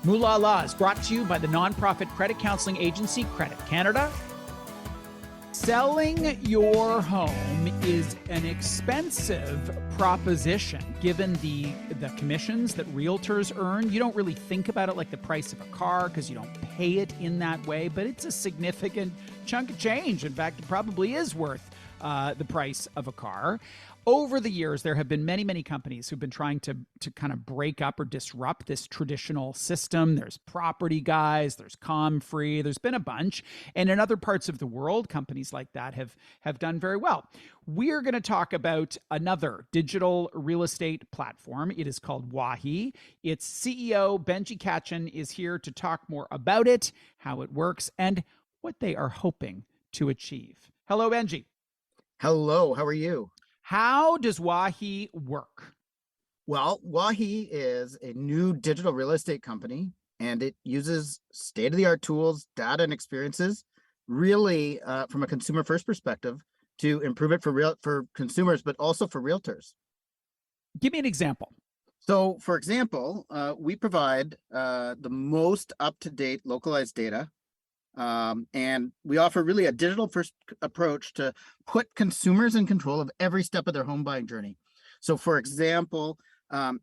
Moolala is brought to you by the nonprofit credit counseling agency Credit Canada. Selling your home is an expensive proposition given the commissions that realtors earn. You don't really think about it like the price of a car because you don't pay it in that way, but it's a significant chunk of change. In fact, it probably is worth the price of a car. Over the years, there have been many, many companies who've been trying to kind of break up or disrupt this traditional system. There's Property Guys, there's ComFree, there's been a bunch. And in other parts of the world, companies like that have done very well. We're going to talk about another digital real estate platform. It is called Wahi. Its CEO, Benjy Katchen, is here to talk more about it, how it works, and what they are hoping to achieve. Hello, Benjy. Hello, how are you? How does Wahi work? Well, Wahi is a new digital real estate company, and it uses state-of-the-art tools, data, and experiences, really from a consumer-first perspective, to improve it for consumers, but also for realtors. Give me an example. So, for example, we provide the most up-to-date localized data. And we offer really a digital first approach to put consumers in control of every step of their home buying journey. So for example,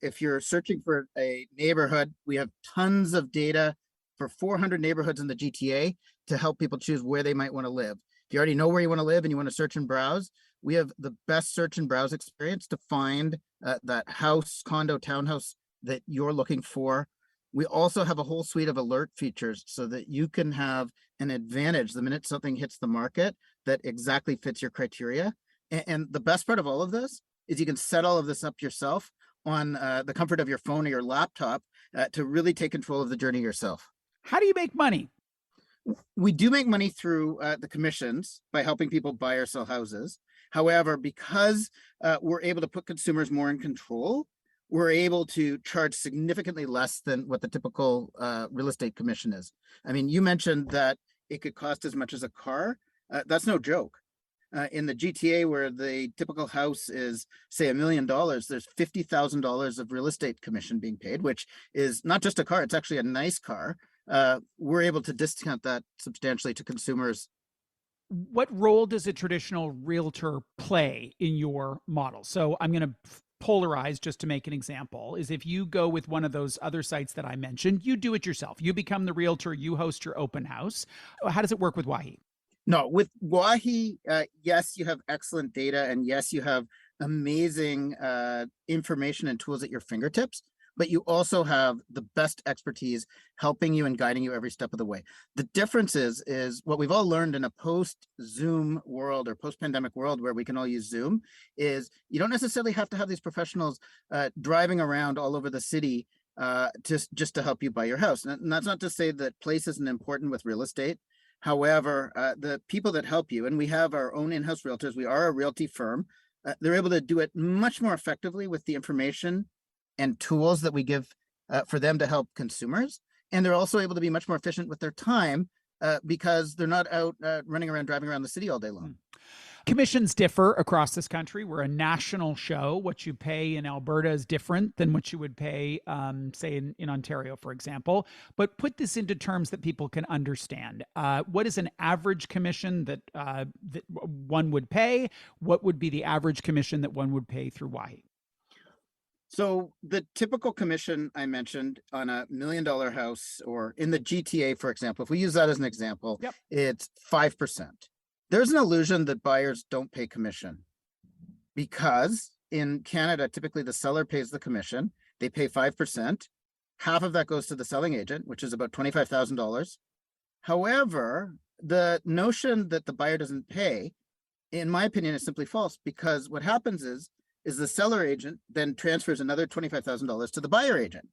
if you're searching for a neighborhood, we have tons of data for 400 neighborhoods in the GTA to help people choose where they might want to live. If you already know where you want to live and you want to search and browse, we have the best search and browse experience to find that house, condo, townhouse that you're looking for. We also have a whole suite of alert features so that you can have an advantage the minute something hits the market that exactly fits your criteria. And the best part of all of this is you can set all of this up yourself on the comfort of your phone or your laptop to really take control of the journey yourself. How do you make money? We do make money through the commissions by helping people buy or sell houses. However, because we're able to put consumers more in control, we're able to charge significantly less than what the typical real estate commission is. I mean, you mentioned that it could cost as much as a car. That's no joke. In the GTA, where the typical house is, say, $1 million, there's $50,000 of real estate commission being paid, which is not just a car, it's actually a nice car. We're able to discount that substantially to consumers. What role does a traditional realtor play in your model? So I'm going to polarize just to make an example is if you go with one of those other sites that I mentioned, you do it yourself. You become the realtor, you host your open house. How does it work with Wahi? No, with Wahi, yes, you have excellent data, and yes, you have amazing information and tools at your fingertips, but you also have the best expertise helping you and guiding you every step of the way. The difference is what we've all learned in a post-Zoom world or post-pandemic world where we can all use Zoom is you don't necessarily have to have these professionals driving around all over the city just to help you buy your house. And that's not to say that place isn't important with real estate. However, the people that help you, and we have our own in-house realtors, we are a realty firm, they're able to do it much more effectively with the information and tools that we give for them to help consumers. And they're also able to be much more efficient with their time because they're not out running around, driving around the city all day long. Commissions differ across this country. We're a national show. What you pay in Alberta is different than what you would pay, say, in Ontario, for example. But put this into terms that people can understand. What is an average commission that one would pay? What would be the average commission that one would pay through Wahi? So the typical commission I mentioned on a $1 million house or in the GTA, for example, if we use that as an example, Yep. It's 5%. There's an illusion that buyers don't pay commission because in Canada, typically the seller pays the commission. They pay 5%. Half of that goes to the selling agent, which is about $25,000. However, the notion that the buyer doesn't pay, in my opinion, is simply false because what happens is the seller agent then transfers another $25,000 to the buyer agent.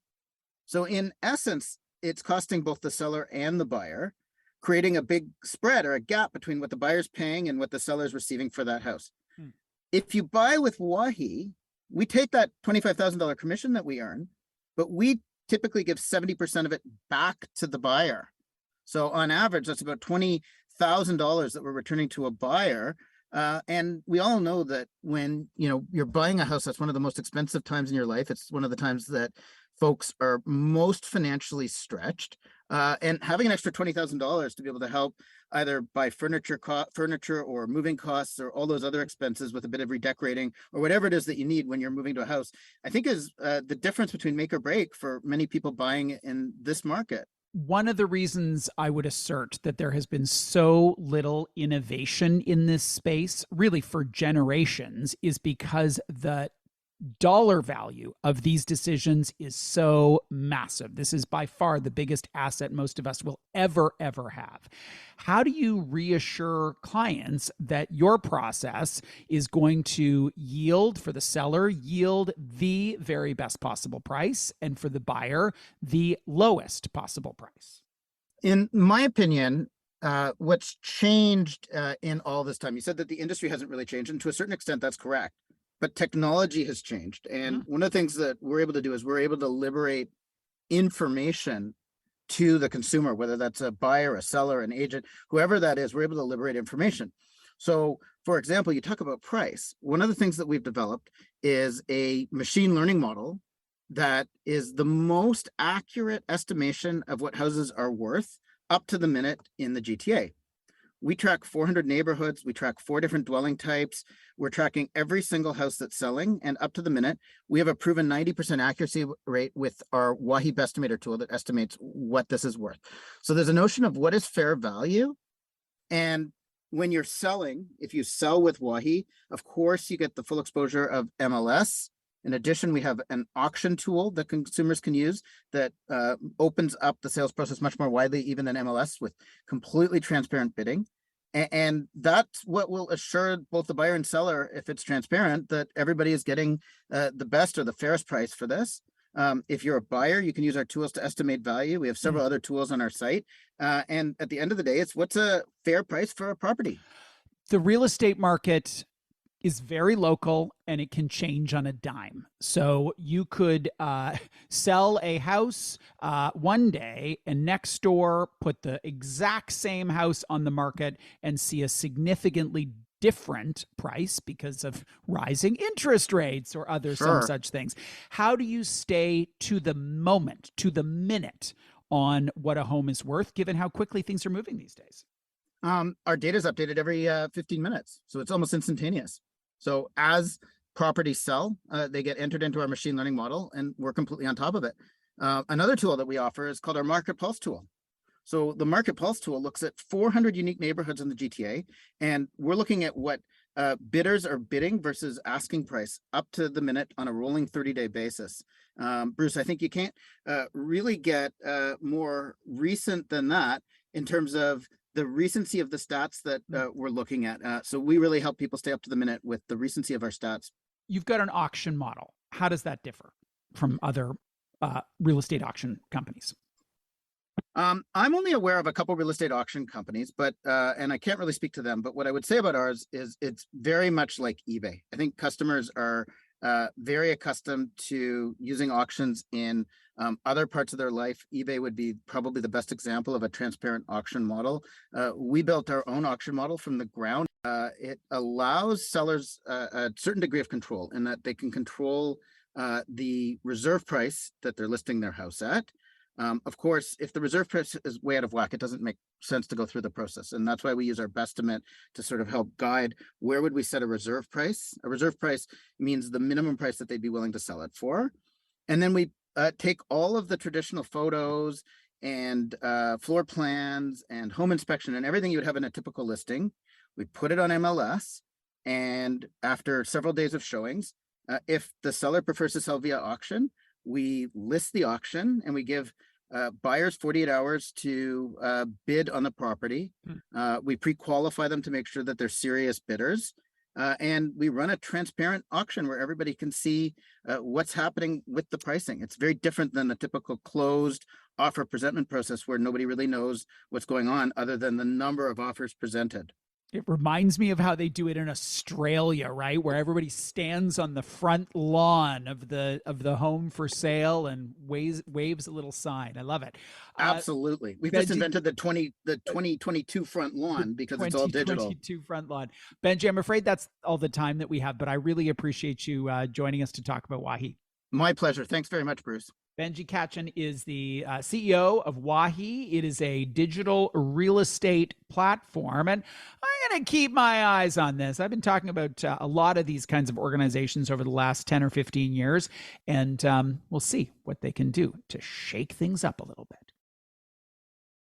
So in essence, it's costing both the seller and the buyer, creating a big spread or a gap between what the buyer's paying and what the seller's receiving for that house. If you buy with Wahi, we take that $25,000 commission that we earn, but we typically give 70% of it back to the buyer. So on average, that's about $20,000 that we're returning to a buyer. And we all know that when you're buying a house, that's one of the most expensive times in your life. It's one of the times that folks are most financially stretched, and having an extra $20,000 to be able to help either buy furniture or moving costs or all those other expenses with a bit of redecorating or whatever it is that you need when you're moving to a house, I think is the difference between make or break for many people buying in this market. One of the reasons I would assert that there has been so little innovation in this space, really for generations, is because the dollar value of these decisions is so massive. This is by far the biggest asset most of us will ever have. How do you reassure clients that your process is going to yield for the seller, yield the very best possible price, and for the buyer, the lowest possible price? In my opinion, what's changed in all this time, you said that the industry hasn't really changed, and to a certain extent, that's correct. But technology has changed. And one of the things that we're able to do is we're able to liberate information to the consumer, whether that's a buyer, a seller, an agent, whoever that is, we're able to liberate information. So, for example, you talk about price. One of the things that we've developed is a machine learning model that is the most accurate estimation of what houses are worth up to the minute in the GTA. We track 400 neighborhoods. We track 4 different dwelling types. We're tracking every single house that's selling. And up to the minute, we have a proven 90% accuracy rate with our Wahi Bestimator tool that estimates what this is worth. So there's a notion of what is fair value. And when you're selling, if you sell with Wahi, of course, you get the full exposure of MLS. In addition, we have an auction tool that consumers can use that opens up the sales process much more widely, even than MLS, with completely transparent bidding. And that's what will assure both the buyer and seller, if it's transparent, that everybody is getting the best or the fairest price for this. If you're a buyer, you can use our tools to estimate value. We have several other tools on our site. And at the end of the day, it's what's a fair price for a property. The real estate market is very local and it can change on a dime. So you could sell a house one day and next door put the exact same house on the market and see a significantly different price because of rising interest rates or other some such things. How do you stay to the moment, to the minute on what a home is worth, given how quickly things are moving these days? Our data is updated every 15 minutes, so it's almost instantaneous. So as properties sell, they get entered into our machine learning model, and we're completely on top of it. Another tool that we offer is called our Market Pulse tool. So the Market Pulse tool looks at 400 unique neighborhoods in the GTA, and we're looking at what bidders are bidding versus asking price up to the minute on a rolling 30-day basis. Bruce, I think you can't really get more recent than that in terms of the recency of the stats that we're looking at. So we really help people stay up to the minute with the recency of our stats. You've got an auction model. How does that differ from other real estate auction companies? I'm only aware of a couple real estate auction companies, but and I can't really speak to them. But what I would say about ours is it's very much like eBay. I think customers are very accustomed to using auctions in other parts of their life. eBay would be probably the best example of a transparent auction model. We built our own auction model from the ground. It allows sellers a certain degree of control in that they can control the reserve price that they're listing their house at. Of course, if the reserve price is way out of whack, it doesn't make sense to go through the process. And that's why we use our Bestimate to sort of help guide where would we set a reserve price. A reserve price means the minimum price that they'd be willing to sell it for. And then we take all of the traditional photos and floor plans and home inspection and everything you would have in a typical listing. We put it on MLS. And after several days of showings, if the seller prefers to sell via auction, we list the auction and we give buyers 48 hours to bid on the property. We pre-qualify them to make sure that they're serious bidders. And we run a transparent auction where everybody can see what's happening with the pricing. It's very different than the typical closed offer presentment process where nobody really knows what's going on other than the number of offers presented. It reminds me of how they do it in Australia, right? Where everybody stands on the front lawn of the home for sale and waves a little sign. I love it. Absolutely. We've just invented the 2022 front lawn because it's all digital. 2022 front lawn. Benjy, I'm afraid that's all the time that we have, but I really appreciate you joining us to talk about Wahi. My pleasure. Thanks very much, Bruce. Benjy Katchen is the CEO of Wahi. It is a digital real estate platform. And I'm going to keep my eyes on this. I've been talking about a lot of these kinds of organizations over the last 10 or 15 years, and we'll see what they can do to shake things up a little bit.